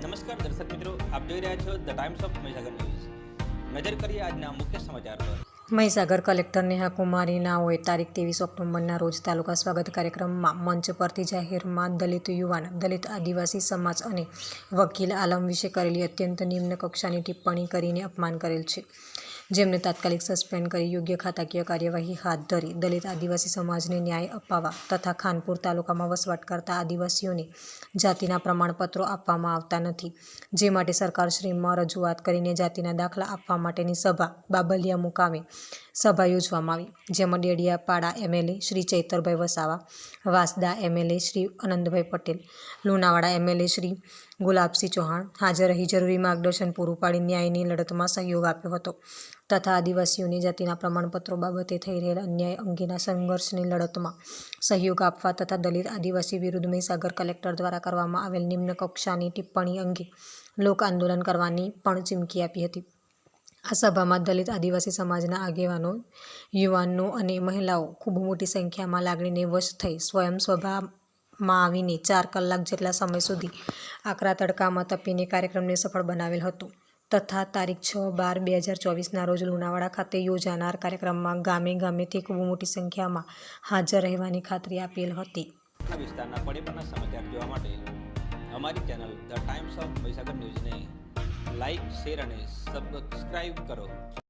નમસ્કાર દર્શક મિત્રો, આપ જોઈ રહ્યા છો the times of Mahisagar news. નજર કરીએ આજના મુખ્ય સમાચાર પર. મહીસાગર કલેક્ટર નેહા કુમારી નાઓએ તારીખ 23 ઓક્ટોબરના રોજ તાલુકા સ્વાગત કાર્યક્રમમાં મંચ પરથી જાહેરમાં દલિત યુવાન, દલિત આદિવાસી સમાજ અને વકીલ આલમ વિશે કરેલી અત્યંત નિમ્ન કક્ષાની ટિપ્પણી કરીને અપમાન કરેલ છે, જેમને તાત્કાલિક સસ્પેન્ડ કરી યોગ્ય ખાતાકીય કાર્યવાહી હાથ ધરી દલિત આદિવાસી સમાજને ન્યાય અપાવવા તથા ખાનપુર તાલુકામાં વસવાટ કરતા આદિવાસીઓને જાતિના પ્રમાણપત્રો આપવામાં આવતા નથી, જે માટે સરકારશ્રીમાં રજૂઆત કરીને જાતિના દાખલા આપવા માટેની સભા બાબલિયા મુકામે સભા યોજવામાં આવી, જેમાં Dediapada MLA Shri Chaitarbhai Vasava, Vasda MLA Shri Anandbhai Patel, Lunawada MLA Shri Gulabsinh Chauhan હાજર રહી જરૂરી માર્ગદર્શન પૂરું પાડી ન્યાયની લડતમાં સહયોગ આપ્યો હતો તથા આદિવાસીઓની જાતિના પ્રમાણપત્રો બાબતે થઈ રહેલા અન્યાય અંગેના સંઘર્ષની લડતમાં સહયોગ આપવા તથા દલિત આદિવાસી વિરુદ્ધ મહીસાગર કલેક્ટર દ્વારા કરવામાં આવેલ નિમ્ન કક્ષાની ટિપ્પણી અંગે લોક આંદોલન કરવાની પણ ચીમકી આપી હતી. આ સભામાં દલિત આદિવાસી સમાજના આગેવાનો, યુવાનો અને મહિલાઓ ખૂબ મોટી સંખ્યામાં લાગણીને વશ થઈ સ્વયં સભામાં આવીને 4 કલાક જેટલા સમય સુધી આકરા તડકામાં તપીને કાર્યક્રમને સફળ બનાવેલ હતો તથા તારીખ 6/12/2024ના રોજ લુણાવાડા ખાતે યોજાનાર કાર્યક્રમમાં ગામે ગામેથી ખૂબ મોટી સંખ્યામાં હાજર રહેવાની ખાતરી આપેલ હતી. વિસ્તારના પડેપણના સમાચાર જોવા માટે અમારી channel the times of Mahisagar ન્યૂઝને લાઇક, શેર અને સબસ્ક્રાઇબ કરો.